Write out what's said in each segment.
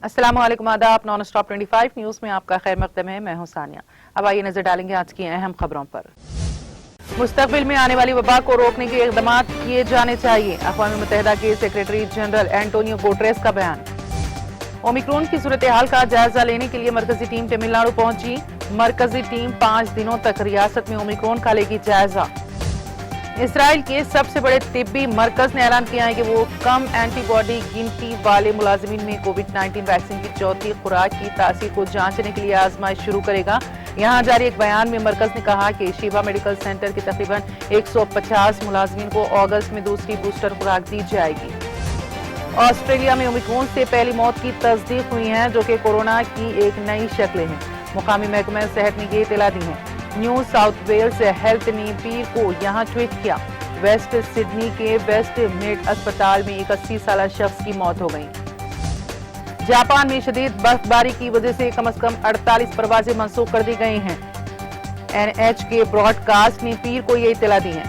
अस्सलाम वालेकुम, आदाब। नॉन स्टॉप 25 न्यूज में आपका खैर मकदम है। मैं हूं सानिया। अब आइए नजर डालेंगे आज की अहम खबरों पर। मुस्तकबिल में आने वाली वबा को रोकने के इक़दाम किए जाने चाहिए, अक़वाम मुत्तहिदा के सेक्रेटरी जनरल एंटोनियो गुटेरेस का बयान। ओमिक्रॉन की सूरत हाल का जायजा लेने के लिए मरकजी टीम तमिलनाडु पहुंची। मरकजी टीम 5 दिनों तक रियासत में ओमिक्रॉन का लेगी जायजा। इसराइल के सबसे बड़े तिब्बी मरकज ने ऐलान किया है कि वो कम एंटीबॉडी गिनती वाले मुलाजिमीन में कोविड-19 वैक्सीन की चौथी खुराक की तासीर को जांचने के लिए आजमाइश शुरू करेगा। यहाँ जारी एक बयान में मरकज ने कहा कि शिफा मेडिकल सेंटर के तकरीबन 150 मुलाजिमीन को अगस्त में दूसरी बूस्टर खुराक दी जाएगी। ऑस्ट्रेलिया में ओमिक्रॉन से पहली मौत की तस्दीक हुई है, जो कि कोरोना की एक नई शक्ल है। मुकामी महकमा सेहत ने ये इत्तला दी है। न्यू साउथ वेल्स हेल्थ ने पीर को यहाँ ट्वीट किया, वेस्ट सिडनी के वेस्ट मेड अस्पताल में एक 80 साल शख्स की मौत हो गई। जापान में शदीद बर्फबारी की वजह से कम से कम 48 परवाजें मंसूख कर दी गई हैं। NH के ब्रॉडकास्ट ने पीर को ये इत्तला दी है।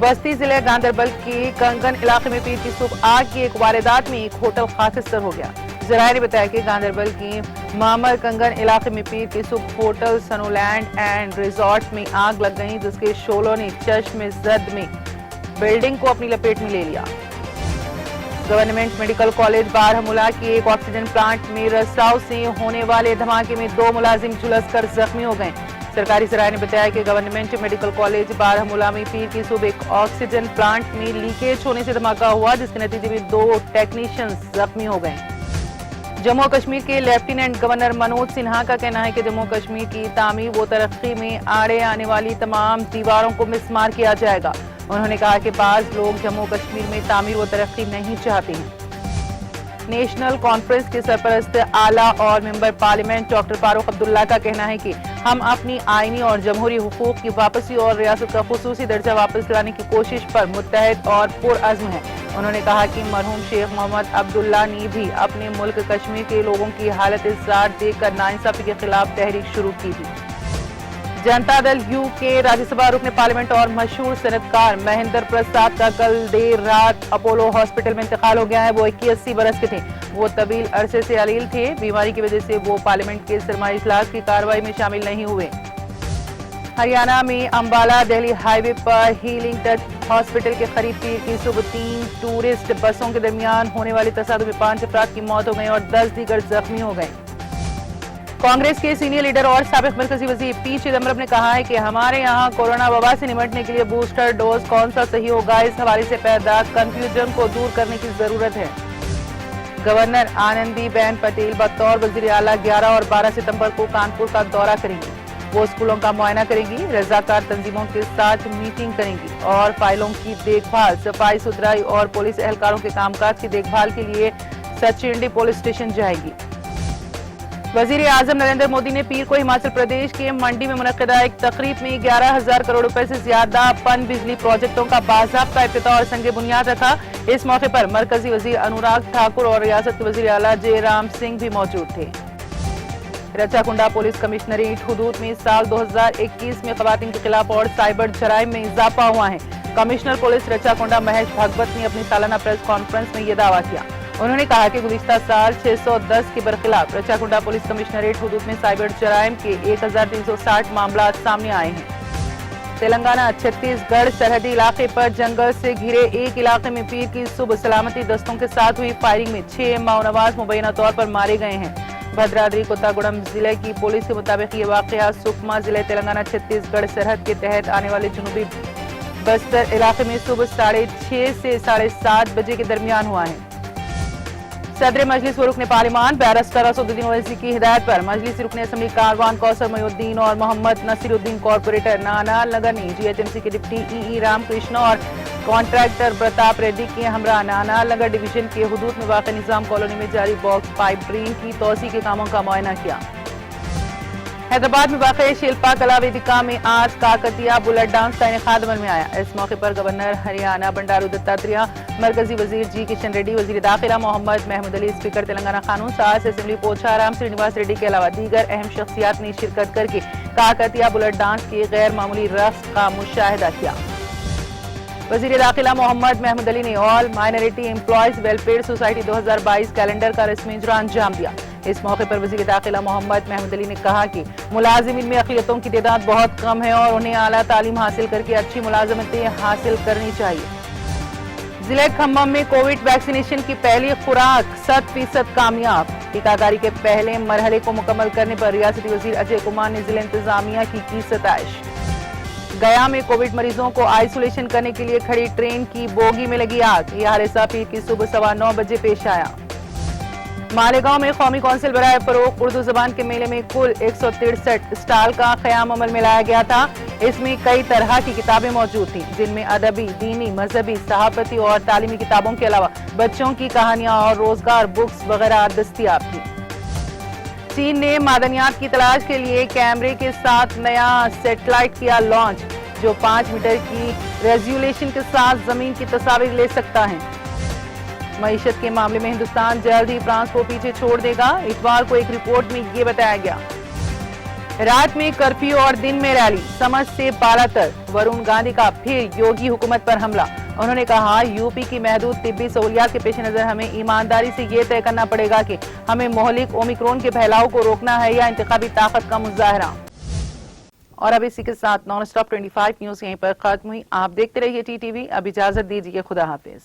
बस्ती जिले गांधरबल के कंगन इलाके में पीर की सुबह आग की एक वारदात में एक होटल खाकिस्तर हो गया। जराये ने बताया कि गांधरबल के मामर कंगन इलाके में पीर की सुबह होटल सनोलैंड एंड रिजॉर्ट में आग लग गई, जिसके शोलों ने चश्म जद में बिल्डिंग को अपनी लपेट में ले लिया। गवर्नमेंट मेडिकल कॉलेज बारहमुला के एक ऑक्सीजन प्लांट में रसाव से होने वाले धमाके में 2 मुलाजिम झुलस कर जख्मी हो गए। सरकारी जराये ने बताया कि गवर्नमेंट मेडिकल कॉलेज बारहमुला में पीर की सुबह एक ऑक्सीजन प्लांट में लीकेज होने से धमाका हुआ, जिसके नतीजे में 2 टेक्नीशियन जख्मी हो गए। जम्मू कश्मीर के लेफ्टिनेंट गवर्नर मनोज सिन्हा का कहना है कि जम्मू कश्मीर की तामीर व तरक्की में आड़े आने वाली तमाम दीवारों को मिसमार किया जाएगा। उन्होंने कहा कि बाज लोग जम्मू कश्मीर में तामीर व तरक्की नहीं चाहते हैं। नेशनल कॉन्फ्रेंस के सरपरस्त आला और member parliament doctor Farooq Abdullah का कहना है कि हम अपनी आईनी और जमहूरी हुकूक की वापसी और रियासत का खुसूसी दर्जा वापस लाने की कोशिश पर मुत्तहद और पुरअज़्म है। उन्होंने कहा कि मरहूम शेख मोहम्मद अब्दुल्ला ने भी अपने मुल्क कश्मीर के लोगों की हालत इज़्ज़ार देखकर नाइंसाफी के खिलाफ तहरीक शुरू की थी। जनता दल यू के राज्यसभा रुकन पार्लियामेंट और मशहूर सनतकार महेंद्र प्रसाद का कल देर रात अपोलो हॉस्पिटल में इंतकाल हो गया है। वो 81 बरस के थे। वो तवील अरसे से अलील थे। बीमारी की वजह से वो पार्लियामेंट के सरमाई इजलास की कार्रवाई में शामिल नहीं हुए। हरियाणा में अंबाला दिल्ली हाईवे पर हीलिंग टच हॉस्पिटल के करीब पीर की सुबह 3 टूरिस्ट बसों के दरमियान होने वाली तसादुम में 5 अफराद की मौत हो गई और 10 दीगर जख्मी हो गए। कांग्रेस के सीनियर लीडर और साबिक मरकजी वजीर पी चिदम्बरम ने कहा है कि हमारे यहाँ कोरोना वबा से निपटने के लिए बूस्टर डोज कौन सा सही होगा, इस हवाले से पैदा कंफ्यूजन को दूर करने की जरूरत है। गवर्नर आनंदी बेन पटेल बतौर वजीर आला 11 और 12 सितंबर को कानपुर का दौरा करेंगी। वो स्कूलों का मुआयना करेंगी, रजाकार तंजीमों के साथ मीटिंग करेंगी और फाइलों की देखभाल, सफाई सुथराई और पुलिस एहलकारों के कामकाज की देखभाल के लिए सचिंडी पुलिस स्टेशन जाएगी। वजीर आजम नरेंद्र मोदी ने पीर को हिमाचल प्रदेश के मंडी में मुनक्किदा एक तकरीब में 11,000 करोड़ रुपए से ज्यादा पन बिजली प्रोजेक्टों का बाज़ाब्ता इफ्तिताह और संग बुनियाद रखा। इस मौके पर मरकजी वजीर अनुराग ठाकुर और रियासत के वजीर आला जयराम सिंह भी मौजूद थे। रचाकुंडा पुलिस कमिश्नरेट हुदूद में साल 2021 में खवातीन के खिलाफ और साइबर जराइम में इजाफा हुआ है। कमिश्नर पुलिस रचाकुंडा महेश भागवत ने अपनी सालाना प्रेस कॉन्फ्रेंस में ये दावा किया। उन्होंने कहा कि गुज़िश्ता साल 610 के बरखिलाफ रचाकुंडा पुलिस कमिश्नरेट हुदूद में साइबर जराइम के 1360 मामला सामने आए हैं। तेलंगाना छत्तीसगढ़ सरहदी इलाके पर जंगल से घिरे एक इलाके में पीर की सुबह सलामती दस्तों के साथ हुई फायरिंग में 6 माओनवाज मुबैना तौर पर मारे गए हैं। भद्राद्री कोत्तागुड़म जिले की पुलिस के मुताबिक ये वाकया सुकमा जिले तेलंगाना छत्तीसगढ़ सरहद के तहत आने वाले जुनूबी बस्तर इलाके में सुबह 6:30 से 7:30 बजे के दरमियान हुआ है। सदर मजलिस व रुकन पार्लिमान बैरिस्टर असदुद्दीन ओवैसी की हिदायत पर मजलिस रुकन असम्बली कारवान कौसर मोइनुद्दीन और मोहम्मद नसीरुद्दीन कॉर्पोरेटर नाना नगर ने GHMC के डिप्टी EE रामकृष्ण और कॉन्ट्रैक्टर प्रताप रेड्डी के हमरा नाना नगर डिवीजन के हुदूद में वाक़ निजाम कॉलोनी में जारी बॉक्स पाइप ड्रेन की तोसी के कामों का मुआयना किया। हैदराबाद में वाक़ शिल्पा कला वेदिका में आज काकतिया बुलेट डांस का इनेकाद अमल में आया। इस मौके पर गवर्नर हरियाणा बंडारू दत्तात्रेय, मरकजी वजीर G किशन रेड्डी, वजीर दाखिला मोहम्मद महमूद अली, स्पीकर तेलंगाना कानून साज असेंबली पोचाराम श्रीनिवास रेड्डी के अलावा दीगर अहम शख्सियात ने शिरकत करके काकतिया बुलेट डांस के गैर मामूली रक्स का मुशाहिदा किया। वजीर दाखिला मोहम्मद महमूद अली ने all minority employees welfare society 2022 calendar का रस्मी इजरा अंजाम दिया। इस मौके पर वजीर दाखिला मोहम्मद महमूद अली ने कहा कि मुलाजिमीन में अक़लियतों की तादाद बहुत कम है और उन्हें आला तालीम हासिल करके अच्छी मुलाजमतें हासिल करनी चाहिए। जिले खम्मम में कोविड वैक्सीनेशन की पहली खुराक 100% कामयाब। टीकाकारी के पहले मरहले को मुकम्मल करने पर रियासती वजीर अजय कुमार ने जिला इंतजामिया की सताइश। गया में कोविड मरीजों को आइसोलेशन करने के लिए खड़ी ट्रेन की बोगी में लगी आग। यह हादसा पीर की सुबह 9:15 बजे पेश आया। मालेगांव में कौमी कौंसिल बराए फरोग उर्दू जबान के मेले में कुल 163 स्टॉल का क़याम अमल में लाया गया था। इसमें कई तरह की किताबें मौजूद थीं, जिनमें अदबी, दीनी, मजहबी, सहाफती और तालीमी किताबों के अलावा बच्चों की कहानियां और रोजगार बुक्स वगैरह दस्तयाब थी। चीन ने मादनियात की तलाश के लिए कैमरे के साथ नया सैटेलाइट किया लॉन्च, जो 5 मीटर की रेजोल्यूशन के साथ जमीन की तस्वीर ले सकता है। मईशत के मामले में हिंदुस्तान जल्द ही फ्रांस को पीछे छोड़ देगा। इतवार को एक रिपोर्ट में ये बताया गया। रात में कर्फ्यू और दिन में रैली, समझ से बालातर। वरुण गांधी का फिर योगी हुकूमत पर हमला। उन्होंने कहा, यूपी की महदूद तिब्बी सहूलियात के पेश नजर हमें ईमानदारी से ये तय करना पड़ेगा कि हमें मोहलिक ओमिक्रॉन के फैलाव को रोकना है या इंतखाबी ताकत का मुजाहरा। और अब इसी के साथ नॉन स्टॉप 25 न्यूज यहीं पर खत्म हुई। आप देखते रहिए TTV। अब इजाजत दीजिए, खुदा हाफिज।